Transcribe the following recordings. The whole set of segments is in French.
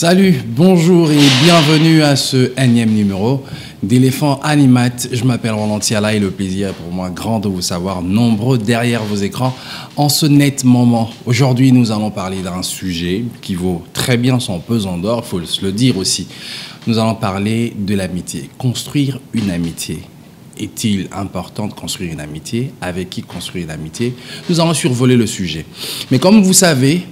Salut, bonjour et bienvenue à ce énième numéro d'Éléphant Animate. Je m'appelle Roland Tiala et le plaisir est pour moi grand de vous savoir nombreux derrière vos écrans en ce net moment. Aujourd'hui, nous allons parler d'un sujet qui vaut très bien son pesant d'or, il faut se le dire aussi. Nous allons parler de l'amitié, construire une amitié. Est-il important de construire une amitié? Avec qui construire une amitié? Nous allons survoler le sujet. Mais comme vous savez,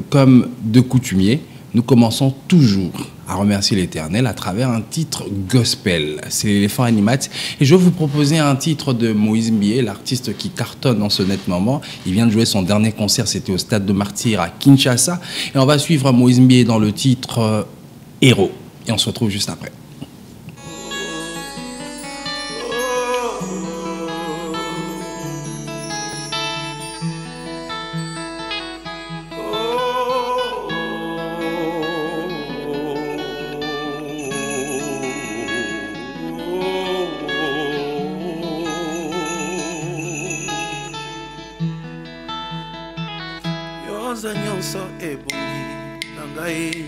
comme de coutumier, nous commençons toujours à remercier l'Éternel à travers un titre gospel. C'est l'Éléphant Animate. Et je vais vous proposer un titre de Moïse Mbié, l'artiste qui cartonne en ce net moment. Il vient de jouer son dernier concert, c'était au Stade de Martyrs à Kinshasa. Et on va suivre Moïse Mbié dans le titre Héros. Et on se retrouve juste après. Nyonso ebongi na ngai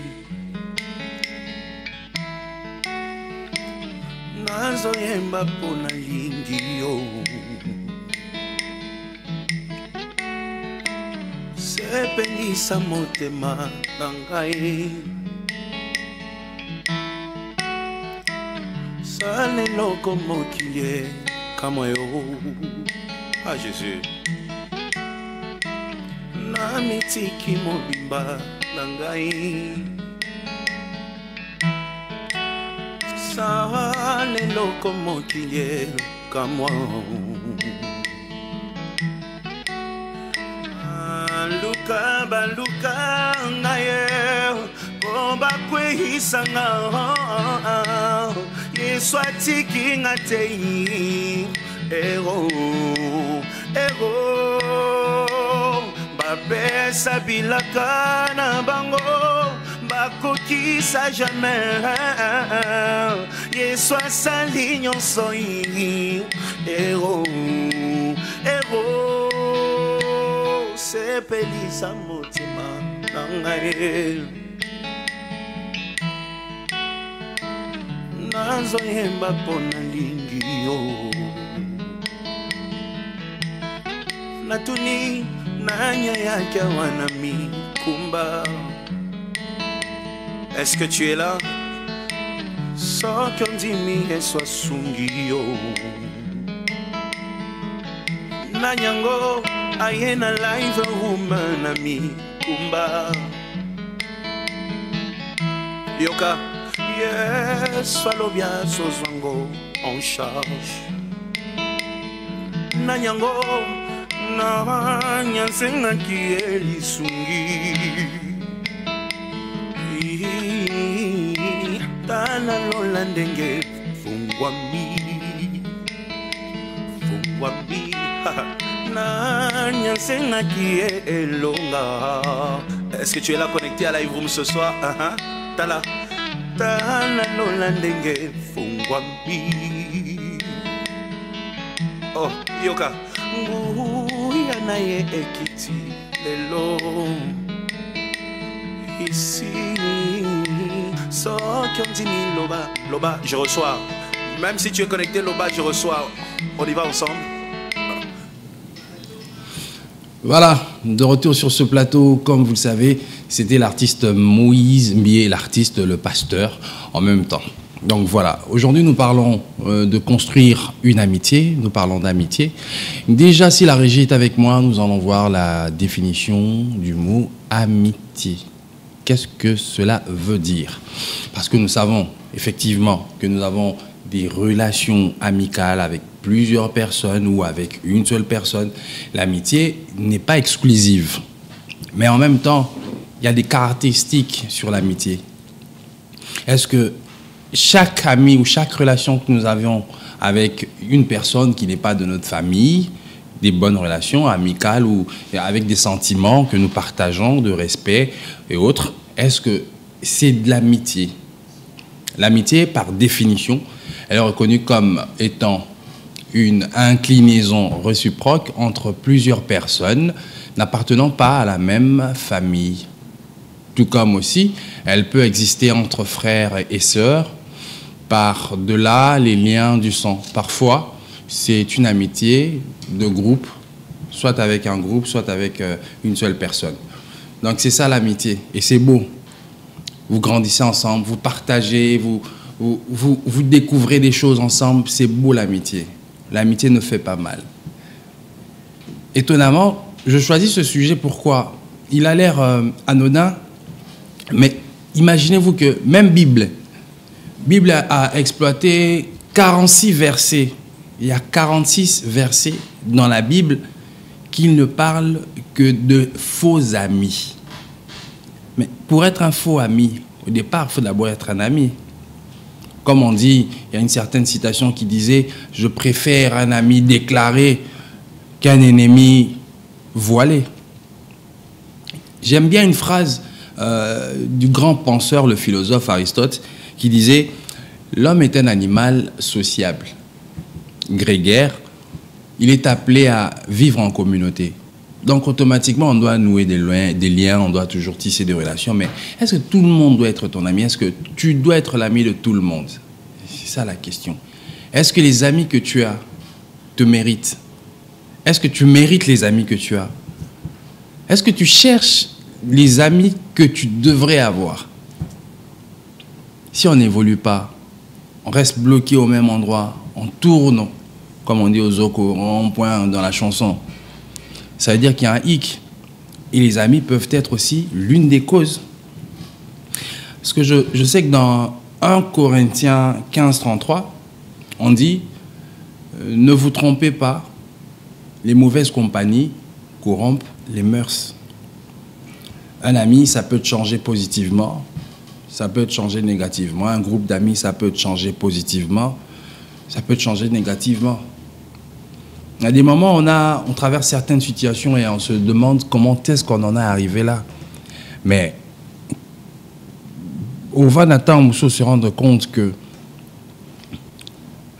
nazoyemba mpo nalingi yo sepelisa motema na ngai sala eloko mokili kama yo ah Jésus Namitiki mobimba na ngai sala eloko mokili kamwa baluka ngaye po bakweisanga Yesu atiki nga te ero Bapesa bilaka na bango bakokisa jamais Yesu asali nyonso ero sepelisa motema na ngai nazoyemba mpo nalingi yo natuni Nanya yake wana mikumba. Est-ce que tu es là? Soki ondimi eswa sungi yo Nanyango ayena live woman na mikumba Yoka Yes falobia sozwango en charge Nanyango na nyansenga ki elisungi tala lola ndenge fungwami na nyansenga ki elonga. Est-ce que tu es là connecté à Live Room ce soir? Tala lola ndenge fungwami. Oh yoka Naye ekiti lelo ici soki ondimi loba je reçois. Même si tu es connecté loba je reçois. On y va ensemble. Voilà, de retour sur ce plateau, comme vous le savez, c'était l'artiste Moïse Mbié, l'artiste, le pasteur en même temps. Donc voilà, aujourd'hui nous parlons de construire une amitié, nous parlons d'amitié. Déjà, si la régie est avec moi, nous allons voir la définition du mot amitié. Qu'est-ce que cela veut dire? Parce que nous savons effectivement que nous avons des relations amicales avec plusieurs personnes ou avec une seule personne. L'amitié n'est pas exclusive, mais en même temps, il y a des caractéristiques sur l'amitié. Est-ce que chaque ami ou chaque relation que nous avions avec une personne qui n'est pas de notre famille, des bonnes relations amicales ou avec des sentiments que nous partageons, de respect et autres, est-ce que c'est de l'amitié? L'amitié, par définition, elle est reconnue comme étant une inclinaison réciproque entre plusieurs personnes n'appartenant pas à la même famille. Tout comme aussi Elle peut exister entre frères et sœurs, par-delà les liens du sang. Parfois, c'est une amitié de groupe, soit avec un groupe, soit avec une seule personne. Donc c'est ça l'amitié, et c'est beau. Vous grandissez ensemble, vous partagez, vous découvrez des choses ensemble, c'est beau l'amitié. L'amitié ne fait pas mal. Étonnamment, je choisis ce sujet, pourquoi? Il a l'air anodin, mais imaginez-vous que même Bible a exploité 46 versets. Il y a 46 versets dans la Bible qui ne parlent que de faux amis. Mais pour être un faux ami, au départ, il faut d'abord être un ami. Comme on dit, il y a une certaine citation qui disait « Je préfère un ami déclaré qu'un ennemi voilé ». J'aime bien une phrase du grand penseur, le philosophe Aristote, qui disait « L'homme est un animal sociable, grégaire, il est appelé à vivre en communauté. Donc automatiquement, on doit nouer des liens, on doit toujours tisser des relations, mais est-ce que tout le monde doit être ton ami? Est-ce que tu dois être l'ami de tout le monde? C'est ça la question. Est-ce que les amis que tu as te méritent? Est-ce que tu mérites les amis que tu as? Est-ce que tu cherches les amis que tu devrais avoir? Si on n'évolue pas, on reste bloqué au même endroit, on tourne, comme on dit aux Zoko, rond-point dans la chanson, ça veut dire qu'il y a un hic. Et les amis peuvent être aussi l'une des causes. Parce que je sais que dans 1 Corinthiens 15, 33, on dit « Ne vous trompez pas, les mauvaises compagnies corrompent les mœurs. » Un ami, ça peut te changer positivement, ça peut te changer négativement. Un groupe d'amis, ça peut te changer positivement, ça peut te changer négativement. Il y a des moments où on traverse certaines situations et on se demande comment est-ce qu'on en est arrivé là. Mais on va Nathan Mousso se rendre compte que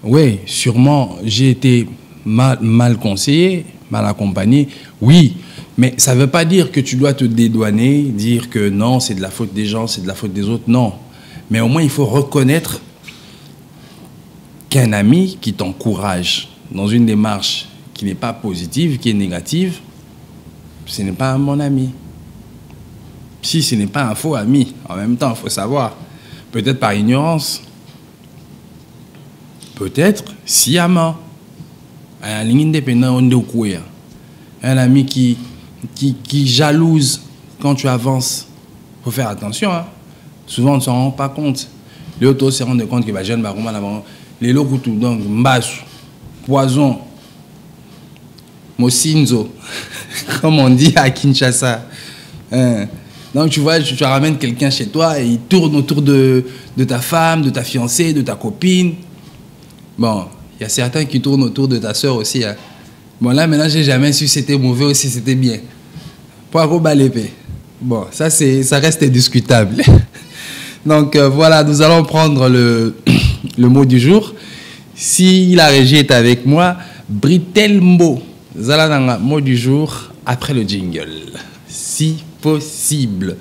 oui, sûrement j'ai été mal conseillé, mal accompagné, oui, mais ça ne veut pas dire que tu dois te dédouaner, dire que non, c'est de la faute des gens, c'est de la faute des autres, non. Mais au moins, il faut reconnaître qu'un ami qui t'encourage dans une démarche qui n'est pas positive, qui est négative, ce n'est pas un bon ami. Si ce n'est pas un faux ami, en même temps, il faut savoir, peut-être par ignorance, peut-être sciemment, un ami qui jalouse quand tu avances. Il faut faire attention, hein. Souvent on ne s'en rend pas compte. Les autres se rendent compte que les jeunes les locaux, donc mbasu, poison, mosinzo, comme on dit à Kinshasa. Donc tu vois, tu ramènes quelqu'un chez toi et il tourne autour de ta femme, de ta fiancée, de ta copine. Bon, il y a certains qui tournent autour de ta soeur aussi. Hein. Bon, là, maintenant, j'ai jamais su si c'était mauvais ou si c'était bien. Poireau balépé. Bon, ça reste discutable. Donc, voilà, nous allons prendre le mot du jour. Si la régie est avec moi, Britelmbo. Zalananga, mot du jour, après le jingle. Si possible.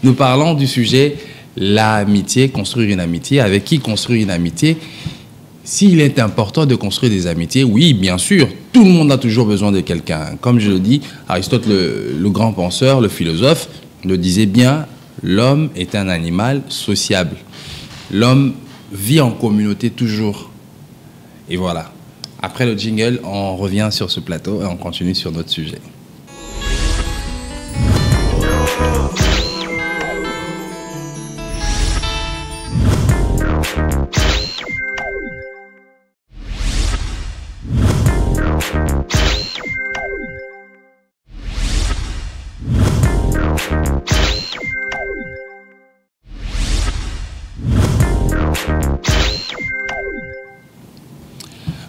Nous parlons du sujet l'amitié, construire une amitié. Avec qui construire une amitié? S'il est important de construire des amitiés, oui, bien sûr, tout le monde a toujours besoin de quelqu'un. Comme je le dis, Aristote, le grand penseur, le philosophe, le disait bien, l'homme est un animal sociable. L'homme vit en communauté toujours. Et voilà. Après le jingle, on revient sur ce plateau et on continue sur notre sujet.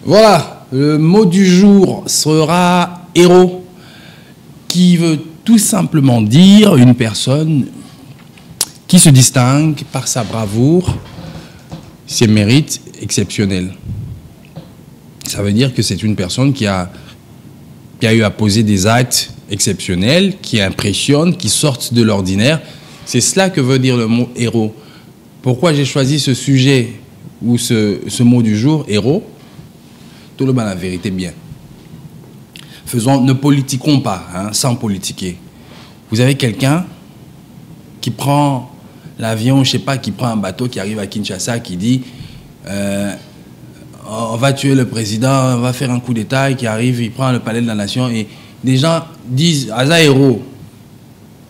Voilà, le mot du jour sera héros, qui veut tout simplement dire une personne qui se distingue par sa bravoure, ses mérites exceptionnels. Ça veut dire que c'est une personne qui a eu à poser des actes exceptionnels, qui impressionnent, qui sortent de l'ordinaire, C'est cela que veut dire le mot héros. Pourquoi j'ai choisi ce sujet ou ce mot du jour, héros? Tout le monde a la vérité bien. Ne politiquons pas, hein, sans politiquer. Vous avez quelqu'un qui prend l'avion, je ne sais pas, qui prend un bateau, qui arrive à Kinshasa, qui dit on va tuer le président, on va faire un coup d'État, qui arrive, il prend le palais de la nation, et des gens disent Aza héros.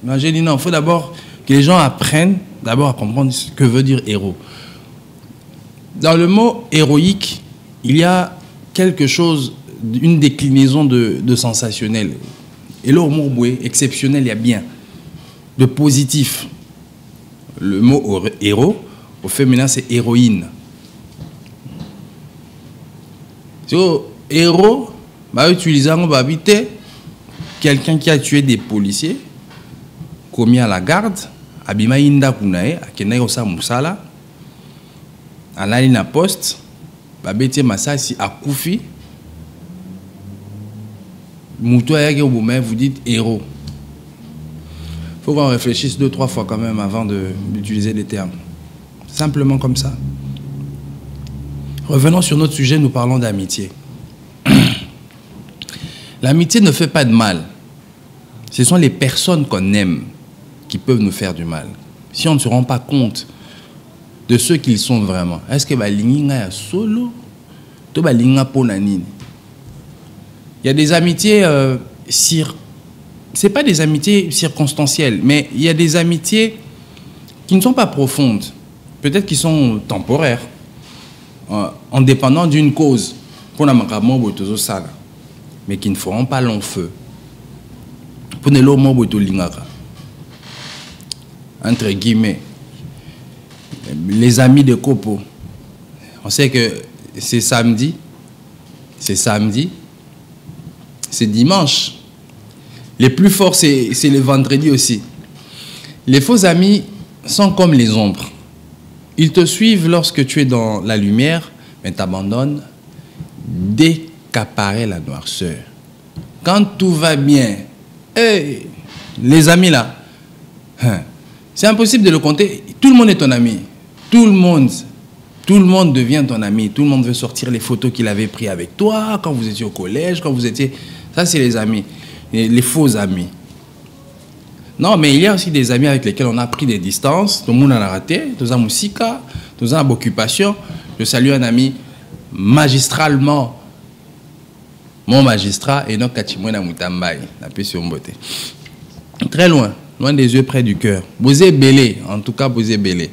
Moi, j'ai dit non, il faut d'abord que les gens apprennent d'abord à comprendre ce que veut dire héros. Dans le mot héroïque, il y a quelque chose, une déclinaison de sensationnel. Et là, au mot exceptionnel, il y a bien. De positif. Le mot héros, au féminin, c'est héroïne. So, héros, bah, utilisant, on va habiter quelqu'un qui a tué des policiers, commis à la garde, abima inda kunae, akenaye osa musala, alali na poste, babete masasi akufi, moutou ayake ouboume, vous dites héros. Il faut qu'on réfléchisse 2-3 fois quand même avant d'utiliser les termes. Simplement comme ça. Revenons sur notre sujet, nous parlons d'amitié. L'amitié ne fait pas de mal. Ce sont les personnes qu'on aime qui peuvent nous faire du mal. Si on ne se rend pas compte de ceux qu'ils sont vraiment. Est-ce que balinga solo to balinga ponanini? Il y a des amitiés c'est pas des amitiés circonstancielles, mais il y a des amitiés qui ne sont pas profondes. Peut-être qu'ils sont temporaires, en dépendant d'une cause, mais qui ne feront pas long feu. Entre guillemets, les amis de Kopo. On sait que c'est samedi, c'est dimanche. Les plus forts, c'est le vendredi aussi. Les faux amis sont comme les ombres. Ils te suivent lorsque tu es dans la lumière, mais t'abandonnent dès qu'apparaît la noirceur. Quand tout va bien, hey, les amis là, c'est impossible de le compter. Tout le monde est ton ami. Tout le monde devient ton ami. Tout le monde veut sortir les photos qu'il avait prises avec toi, quand vous étiez au collège, quand vous étiez... Ça, c'est les amis. Les faux amis. Non, mais il y a aussi des amis avec lesquels on a pris des distances. Tout le monde en a raté. Tout ça, musica, tout ça, occupation. Je salue un ami magistralement. Mon magistrat, Enoch Kachimwena Moutambaye, la paix sur Mbote. Très loin, loin des yeux, près du cœur. Bosé Bélé, en tout cas, Bosé Bélé.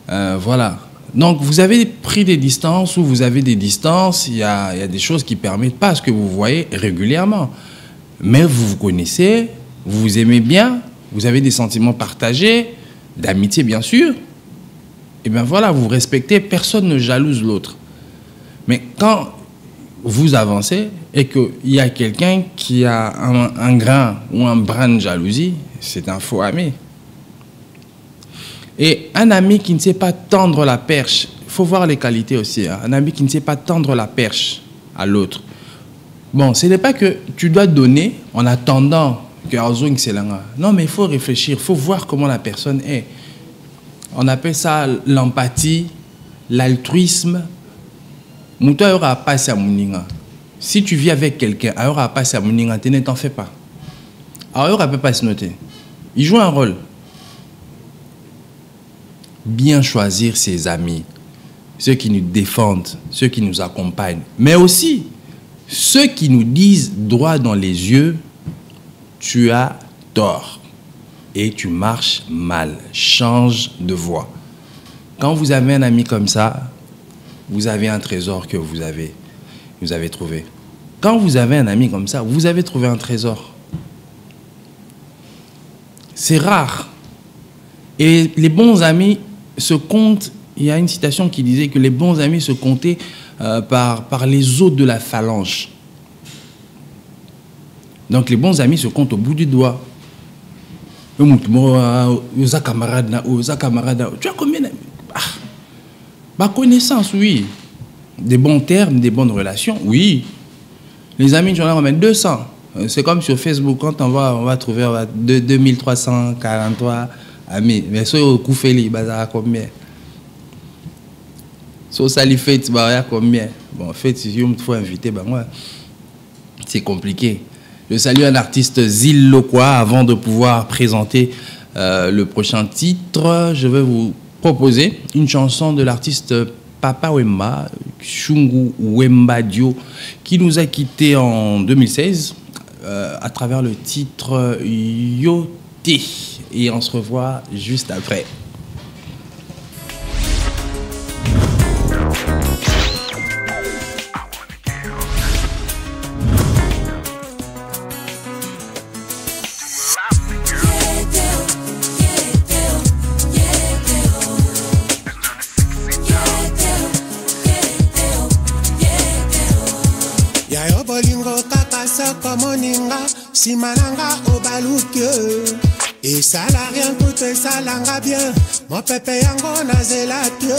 Voilà. Donc, vous avez pris des distances ou vous avez des distances. Il y a des choses qui ne permettent pas ce que vous voyez régulièrement. Mais vous vous connaissez, vous vous aimez bien, vous avez des sentiments partagés, d'amitié bien sûr. Et bien voilà, vous respectez, personne ne jalouse l'autre. Mais quand vous avancez et qu'il y a quelqu'un qui a un grain ou un brin de jalousie, c'est un faux ami. Et un ami qui ne sait pas tendre la perche, il faut voir les qualités aussi, hein. Un ami qui ne sait pas tendre la perche à l'autre. Bon, ce n'est pas que tu dois donner en attendant que non, mais il faut réfléchir, il faut voir comment la personne est. On appelle ça l'empathie, l'altruisme. Si tu vis avec quelqu'un, ne t'en fais pas. Alors, il ne peut pas se noter. Il joue un rôle. Bien choisir ses amis, ceux qui nous défendent, ceux qui nous accompagnent, mais aussi ceux qui nous disent droit dans les yeux, tu as tort et tu marches mal, change de voie. Quand vous avez un ami comme ça, vous avez un trésor que vous avez trouvé. Quand vous avez un ami comme ça, vous avez trouvé un trésor. C'est rare. Et les bons amis se comptent, il y a une citation qui disait que les bons amis se comptaient par les os de la phalange. Donc les bons amis se comptent au bout du doigt. Tu as combien d'amis? Ma connaissance, oui. Des bons termes, des bonnes relations, oui. Les amis, j'en ai remis 200. C'est comme sur Facebook, quand on va trouver 2343 mais si vous coupez les bazar combien? Si ça les fait, combien? Bon, en fait, si vous me faut inviter, ben moi, c'est compliqué. Je salue un artiste Zil Lokwa avant de pouvoir présenter le prochain titre. Je vais vous proposer une chanson de l'artiste Papa Wemba, Shungu Wemba Dio, qui nous a quittés en 2016 à travers le titre Yote. Et on se revoit juste après. Simananga obalukyo et ça la rien tout ça langa bien mon pépé yango nazelakyo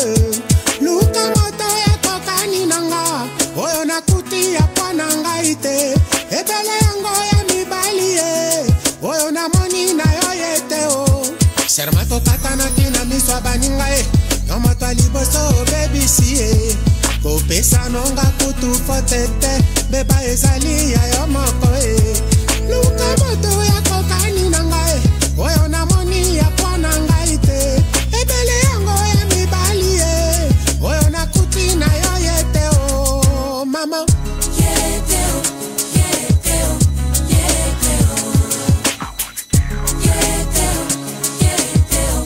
luka moto ya kokani nanga oyo nakuti ya kwananga ite ebele yango ya mibalie oyo namoni na yo yete o sermato katana kina miswa baninga no moto liboso baby sie kopesa nonga kutu fotete beba ezali ya yo moko luka moto ya kokani na ngai oyo namoni ya pwana ngai te ebele yango ya mibali oyo nakuti na yo yete o mama yete o yete o yete o yete o yete o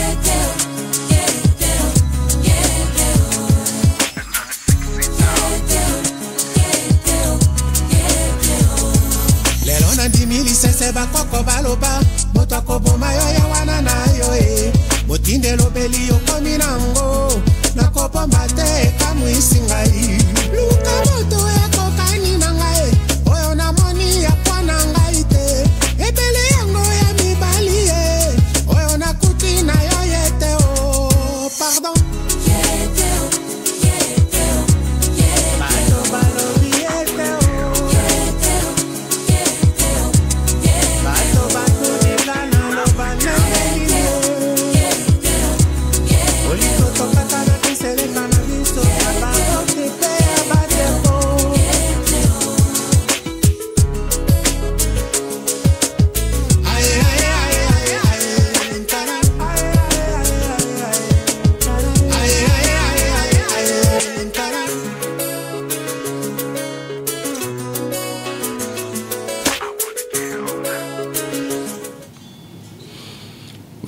yete o yete o yete o yete o lelo na ndimili sese bakoko baloba moto akoboma yo ya wana na yo motinde lobeli yokomi nango nakobomba te kamwisi ngai luka moto ya kokani na ngai oyo namoni ya pwana ngai te ebele yango ya mibali oyo nakuti na yo yete o pardon yete o yete o yete o balobi yete o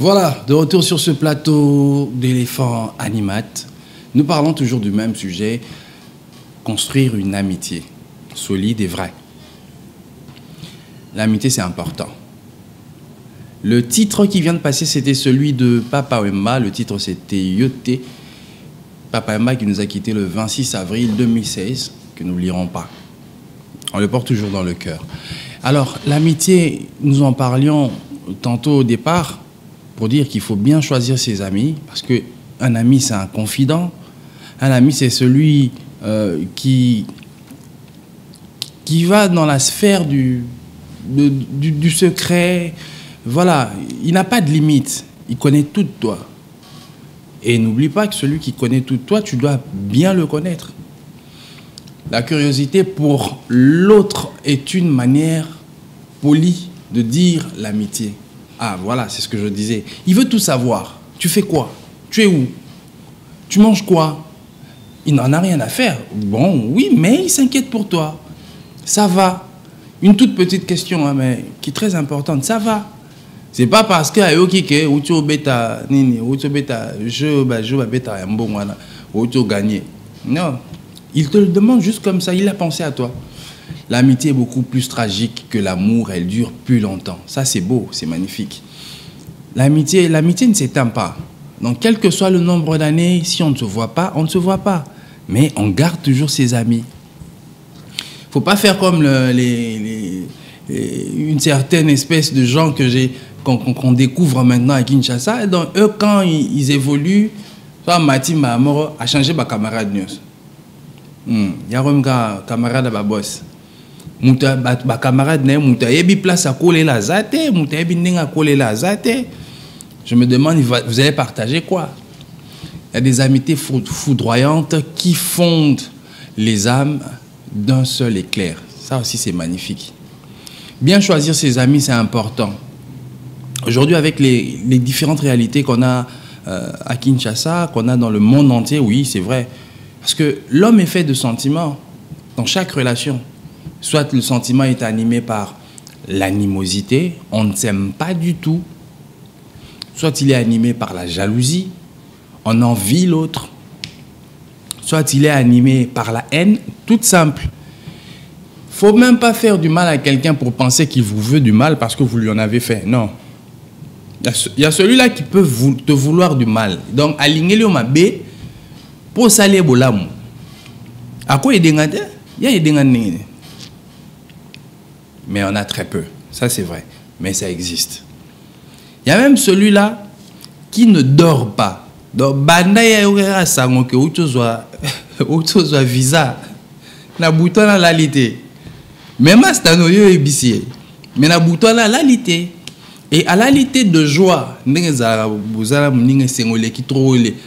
Voilà, de retour sur ce plateau d'éléphants Animat. Nous parlons toujours du même sujet, construire une amitié solide et vraie. L'amitié, c'est important. Le titre qui vient de passer, c'était celui de Papa Wemba. Le titre, c'était Yote. Papa Wemba qui nous a quittés le 26 avril 2016, que nous n'oublierons pas. On le porte toujours dans le cœur. Alors, l'amitié, nous en parlions tantôt au départ, pour dire qu'il faut bien choisir ses amis, parce qu'un ami, c'est un confident. Un ami, c'est celui qui va dans la sphère du secret. Voilà, il n'a pas de limite. Il connaît tout de toi. Et n'oublie pas que celui qui connaît tout de toi, tu dois bien le connaître. La curiosité pour l'autre est une manière polie de dire l'amitié. Ah, voilà, c'est ce que je disais. Il veut tout savoir. Tu fais quoi? Tu es où? Tu manges quoi? Il n'en a rien à faire. Bon, oui, mais il s'inquiète pour toi. Ça va. Une toute petite question, hein, mais qui est très importante. Ça va. C'est pas parce que gagner. Non. Il te le demande juste comme ça. Il a pensé à toi. L'amitié est beaucoup plus tragique que l'amour, elle dure plus longtemps. Ça, c'est beau, c'est magnifique. L'amitié ne s'éteint pas. Donc, quel que soit le nombre d'années, si on ne se voit pas, on ne se voit pas. Mais on garde toujours ses amis. Il ne faut pas faire comme une certaine espèce de gens qu'on découvre maintenant à Kinshasa. Et donc, eux, quand ils évoluent, soit Matimba Amoro a changé ma camarade. Il y a un camarade à ma boss. ma camarade ne muta yebi place à coller la zate, muta yebi nenga coller la zate. Je me demande, vous allez partager quoi? Il y a des amitiés foudroyantes qui fondent les âmes d'un seul éclair. Ça aussi, c'est magnifique. Bien choisir ses amis, c'est important. Aujourd'hui, avec les différentes réalités qu'on a à Kinshasa, qu'on a dans le monde entier, oui, c'est vrai. Parce que l'homme est fait de sentiments dans chaque relation. Soit le sentiment est animé par l'animosité, on ne s'aime pas du tout. Soit il est animé par la jalousie, on envie l'autre. Soit il est animé par la haine, toute simple. Il ne faut même pas faire du mal à quelqu'un pour penser qu'il vous veut du mal parce que vous lui en avez fait. Non. Il y a celui-là qui peut te vouloir du mal. Donc, alignez-le au mabé pour saler bolam. À quoi il y a des mais on a très peu. Ça, c'est vrai. Mais ça existe. Il y a même celui-là qui ne dort pas. Donc, banda ya yora sango ke utozwa visa na bouton la lalité. Même astano yo ebisier. Mais na bouton la lalité. Et à la lalité de joie,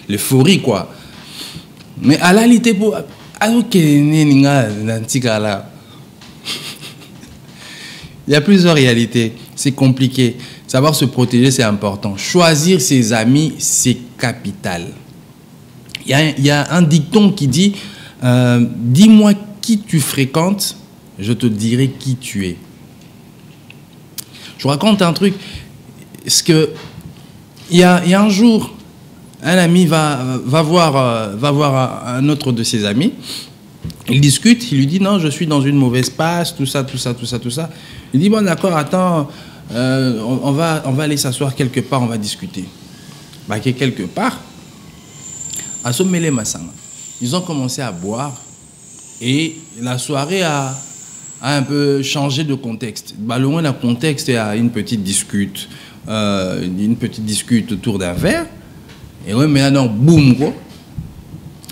l'euphorie quoi. Mais à la lalité pour il y a plusieurs réalités. C'est compliqué. Savoir se protéger, c'est important. Choisir ses amis, c'est capital. Il y a un dicton qui dit dis-moi qui tu fréquentes, je te dirai qui tu es. Je vous raconte un truc. Est-ce que il y a un jour, un ami va voir un autre de ses amis. Il discute, il lui dit non, je suis dans une mauvaise passe, tout ça. Il dit bon d'accord, attends, on va aller s'asseoir quelque part, on va discuter. Bah, quelque part, à Sommele Massanga, ils ont commencé à boire et la soirée a un peu changé de contexte. Bah, le moins d'un contexte, il y a une petite discute autour d'un verre. Et ouais, mais alors, boum, quoi.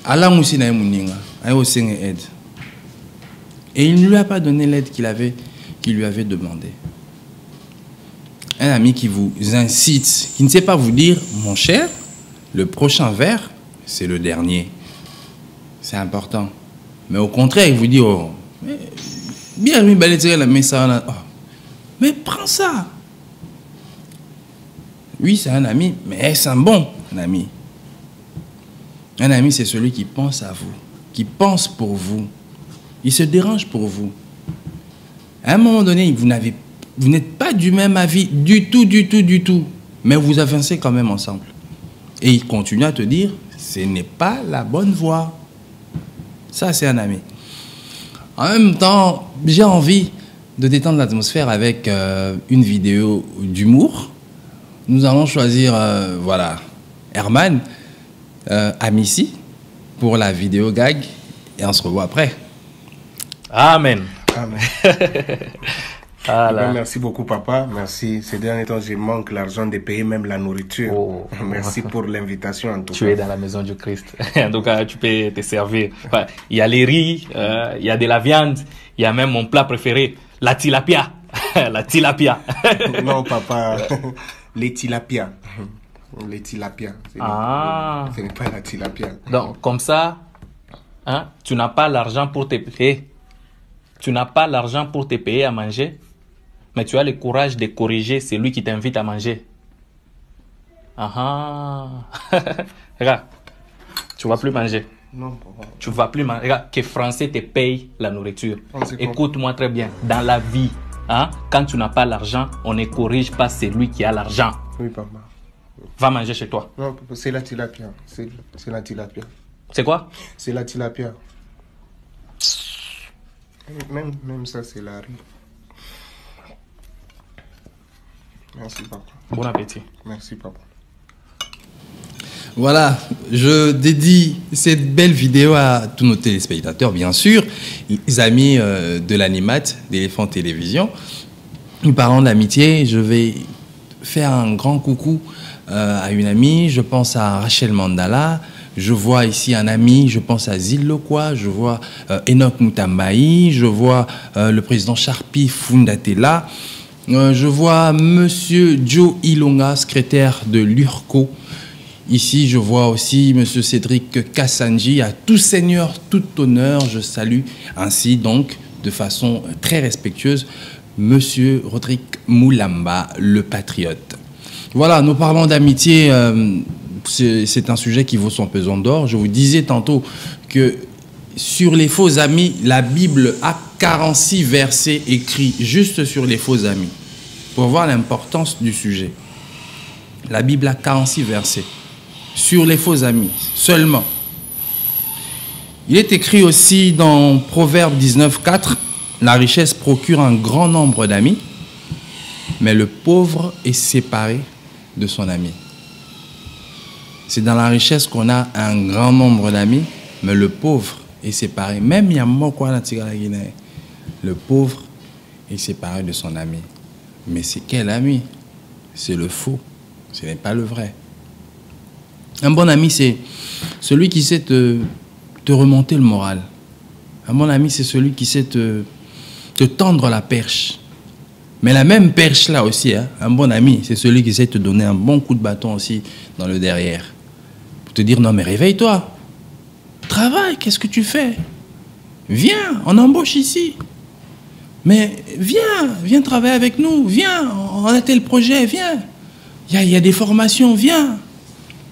Allah moussi na mouninga, ayo aide. Et il ne lui a pas donné l'aide qu'il lui avait demandé. Un ami qui vous incite, qui ne sait pas vous dire, mon cher, le prochain verre, c'est le dernier. C'est important. Mais au contraire, il vous dit, oh, bien, mais prends ça. Oui, c'est un ami, mais est-ce un bon ami? Un ami, c'est celui qui pense à vous, qui pense pour vous. Il se dérange pour vous. À un moment donné, vous n'êtes pas du même avis du tout. Mais vous avancez quand même ensemble. Et il continue à te dire, ce n'est pas la bonne voie. Ça, c'est un ami. En même temps, j'ai envie de détendre l'atmosphère avec une vidéo d'humour. Nous allons choisir, voilà, Herman, Amici, pour la vidéo gag. Et on se revoit après. Amen. Amen. Merci beaucoup, papa. Merci. Ces derniers temps, je manque l'argent de payer même la nourriture. Oh. Merci pour l'invitation, en tout cas. Tu es dans la maison du Christ. En tout cas, tu peux te servir. Enfin, il y a les riz, il y a de la viande, il y a même mon plat préféré, la tilapia. La tilapia. Non, papa, les tilapia. Les tilapia. Ce n'est pas la tilapia. Donc, comme ça, hein, tu n'as pas l'argent pour te payer. Tu n'as pas l'argent pour te payer à manger, mais tu as le courage de corriger celui qui t'invite à manger. Regarde, tu ne vas plus manger. Non, papa. Tu ne vas plus manger. Regarde, que Français te paye la nourriture. Écoute-moi très bien. Dans la vie, hein, quand tu n'as pas l'argent, on ne corrige pas celui qui a l'argent. Oui, papa. Va manger chez toi. Non, papa, c'est la tilapia. C'est la tilapia. C'est quoi? C'est la tilapia. Même ça, c'est la riz. Merci, papa. Bon appétit. Merci, papa. Voilà, je dédie cette belle vidéo à tous nos téléspectateurs, bien sûr, les amis de l'Animat, d'Éléphant Télévision. Nous parlons d'amitié, je vais faire un grand coucou à une amie, je pense à Rachel Mandala, Je vois ici un ami, je pense à Zil Lokwa, je vois Enoch Mutambaï, je vois le président Sharpi Fundatela, je vois Monsieur Joe Ilonga, secrétaire de l'URCO. Ici, je vois aussi Monsieur Cédric Kassanji. À tout seigneur, tout honneur, je salue ainsi donc de façon très respectueuse Monsieur Rodrigue Moulamba, le patriote. Voilà, nous parlons d'amitié. C'est un sujet qui vaut son pesant d'or. Je vous disais tantôt que sur les faux amis, la Bible a 46 versets écrits juste sur les faux amis. Pour voir l'importance du sujet. La Bible a 46 versets sur les faux amis seulement. Il est écrit aussi dans Proverbe 19:4, la richesse procure un grand nombre d'amis, mais le pauvre est séparé de son ami. C'est dans la richesse qu'on a un grand nombre d'amis, mais le pauvre est séparé. Même le pauvre est séparé de son ami. Mais c'est quel ami? C'est le faux, ce n'est pas le vrai. Un bon ami, c'est celui qui sait te remonter le moral. Un bon ami, c'est celui qui sait te tendre la perche. Mais la même perche là aussi, hein, un bon ami, c'est celui qui sait te donner un bon coup de bâton aussi dans le derrière. Pour te dire, non mais réveille-toi. Travaille, qu'est-ce que tu fais? Viens, on embauche ici. Mais viens travailler avec nous, viens, on a tel projet, viens. Il y a des formations, viens.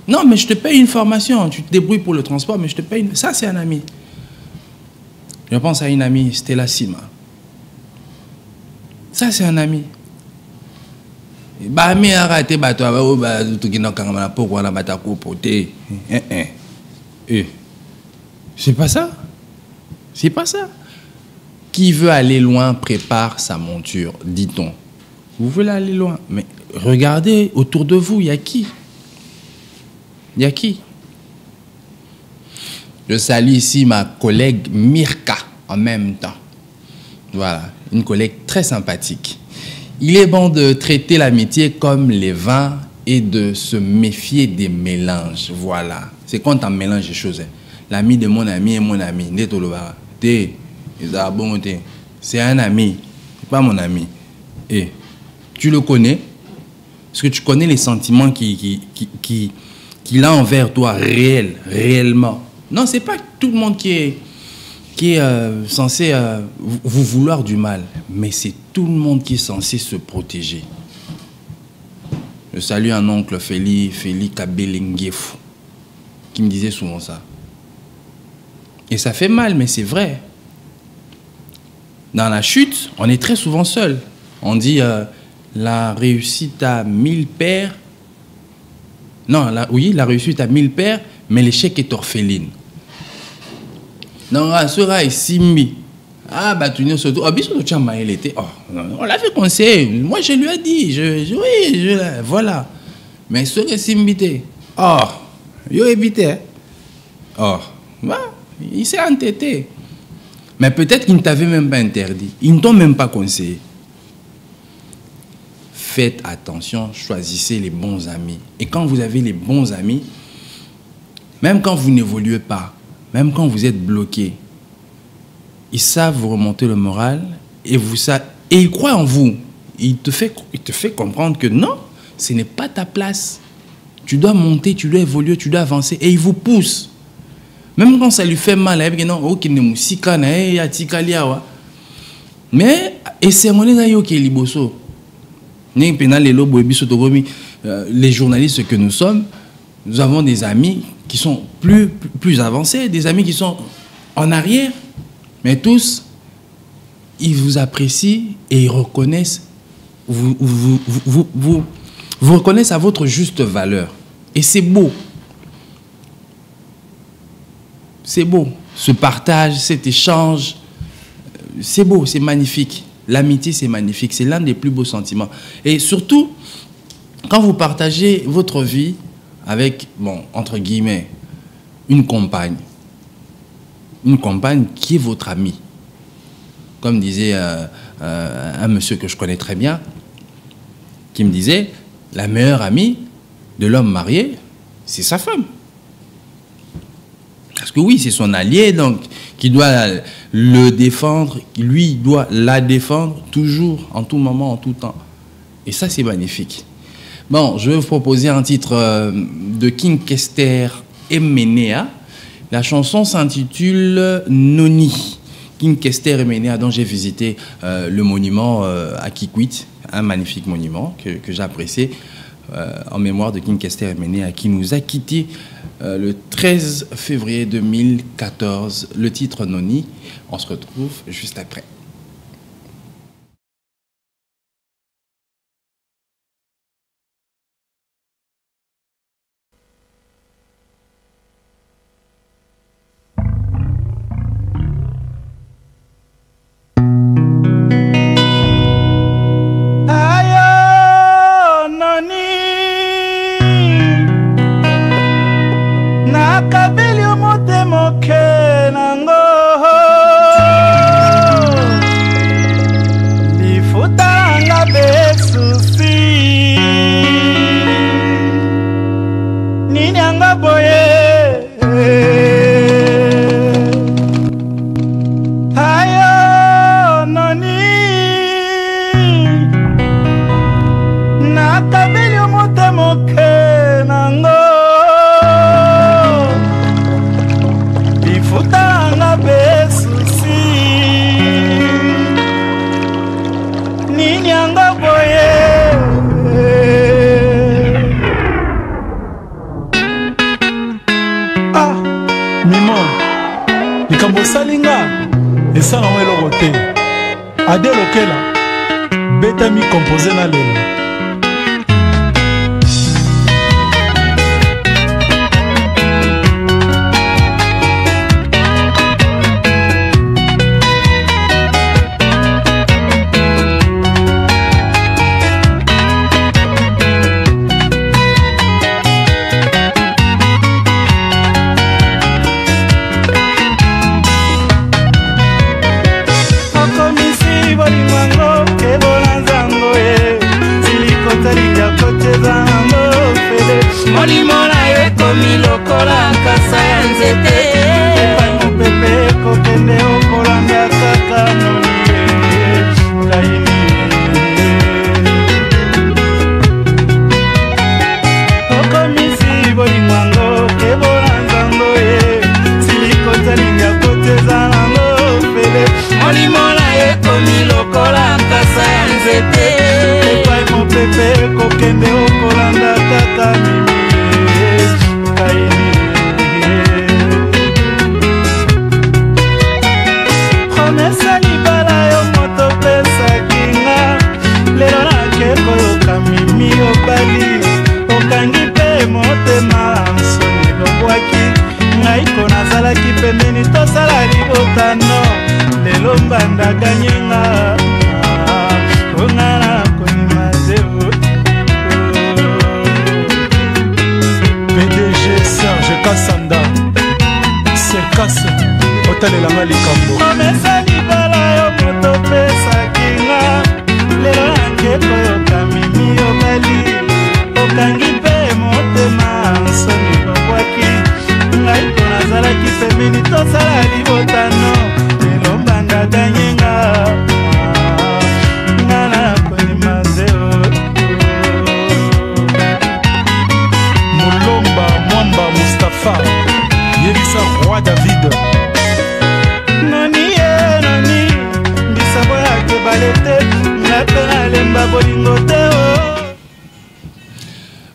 Non, mais je te paye une formation, tu te débrouilles pour le transport, mais je te paye une... Ça, c'est un ami. Je pense à une amie, Stella Sima. Ça, c'est un ami. C'est pas ça. C'est pas ça. Qui veut aller loin prépare sa monture, dit-on. Vous voulez aller loin, mais regardez autour de vous, il y a qui? Il y a qui? Je salue ici ma collègue Mirka en même temps. Voilà, une collègue très sympathique. Il est bon de traiter l'amitié comme les vins et de se méfier des mélanges. Voilà, c'est quand on mélange les choses. L'ami de mon ami est mon ami. C'est un ami, c'est pas mon ami. Et tu le connais? Est-ce que tu connais les sentiments qu'il a envers toi réellement? Non, c'est pas tout le monde qui est censé vous vouloir du mal, mais c'est tout le monde qui est censé se protéger. Je salue un oncle Félix Kabelengefou qui me disait souvent ça. Et ça fait mal, mais c'est vrai. Dans la chute, on est très souvent seul. On dit la réussite à 1000 pères. Non, oui, la réussite à 1000 pères, mais l'échec est orpheline. Non, sera Simbi. Ah, bah, tu n'es surtout. Ah, bien sûr, tu as maillé l'été. Oh, on l'a fait conseiller. Moi, je lui ai dit. Oui, voilà. Mais sera Simbi. Oh, il a évité. Oh, bah, il s'est entêté. Mais peut-être qu'il ne t'avait même pas interdit. Ils ne t'ont même pas conseillé. Faites attention, choisissez les bons amis. Et quand vous avez les bons amis, même quand vous n'évoluez pas, même quand vous êtes bloqué, ils savent vous remonter le moral et ils croient en vous. Il te fait comprendre que non, ce n'est pas ta place. Tu dois monter, tu dois évoluer, tu dois avancer. Et ils vous poussent. Même quand ça lui fait mal, mais et c'est mon les journalistes que nous sommes, nous avons des amis qui sont plus avancés, des amis qui sont en arrière, mais tous, ils vous apprécient et ils reconnaissent, vous reconnaissent à votre juste valeur. Et c'est beau. C'est beau, ce partage, cet échange, c'est beau, c'est magnifique. L'amitié, c'est magnifique, c'est l'un des plus beaux sentiments. Et surtout, quand vous partagez votre vie avec, bon, entre guillemets, une compagne qui est votre ami. Comme disait un monsieur que je connais très bien, qui me disait, la meilleure amie de l'homme marié, c'est sa femme. Parce que oui, c'est son allié, donc, qui doit le défendre, lui doit la défendre, toujours, en tout moment, en tout temps. Et ça, c'est magnifique. Bon, je vais vous proposer un titre de King Kester et Menea. La chanson s'intitule Noni. King Kester et Menea, dont j'ai visité le monument à Kikwit, un magnifique monument que j'ai apprécié en mémoire de King Kester et Menea, qui nous a quittés le 13 février 2014. Le titre Noni. On se retrouve juste après.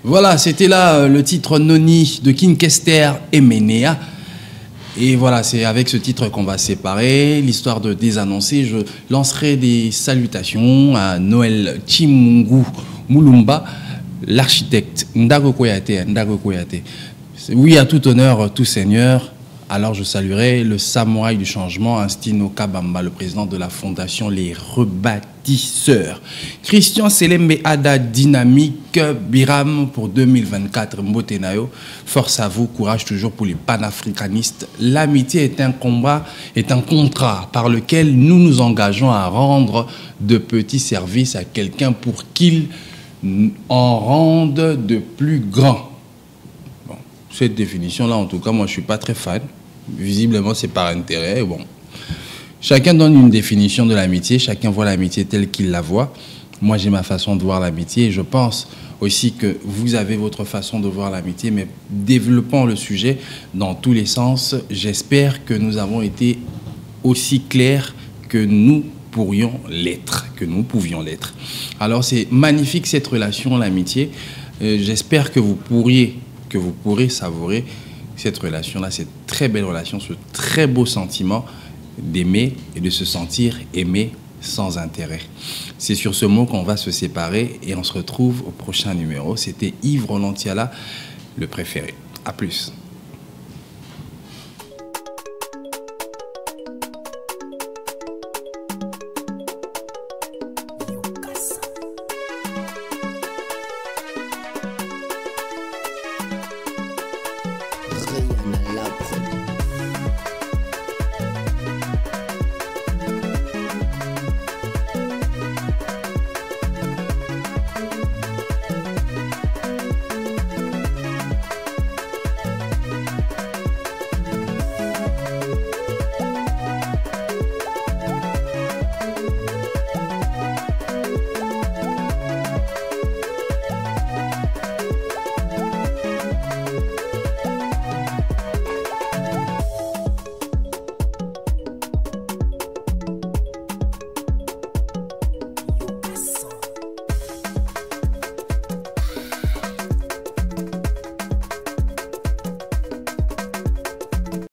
Voilà, c'était là le titre Noni de King Kester et Menea. Et voilà, c'est avec ce titre qu'on va séparer. L'histoire de désannoncer, je lancerai des salutations à Noël Chimungu Mulumba, l'architecte Ndago Koyate. Oui, à tout honneur, tout seigneur. Alors je saluerai le samouraï du changement, Instino Kabamba, le président de la fondation Les Rebâtisseurs. Christian Selembe Ada Dynamique, Biram pour 2024, Mbotenayo. Force à vous, courage toujours pour les panafricanistes. L'amitié est un combat, est un contrat par lequel nous nous engageons à rendre de petits services à quelqu'un pour qu'il en rende de plus grands. Bon, cette définition-là, en tout cas, moi je ne suis pas très fan. Visiblement, c'est par intérêt. Bon. Chacun donne une définition de l'amitié. Chacun voit l'amitié telle qu'il la voit. Moi, j'ai ma façon de voir l'amitié. Et je pense aussi que vous avez votre façon de voir l'amitié. Mais développons le sujet dans tous les sens. J'espère que nous avons été aussi clairs que nous pouvions l'être. Alors, c'est magnifique cette relation, l'amitié. J'espère que vous pourrez savourer cette relation-là, cette très belle relation, ce très beau sentiment d'aimer et de se sentir aimé sans intérêt. C'est sur ce mot qu'on va se séparer et on se retrouve au prochain numéro. C'était Yves Roland Tiala, le préféré. À plus.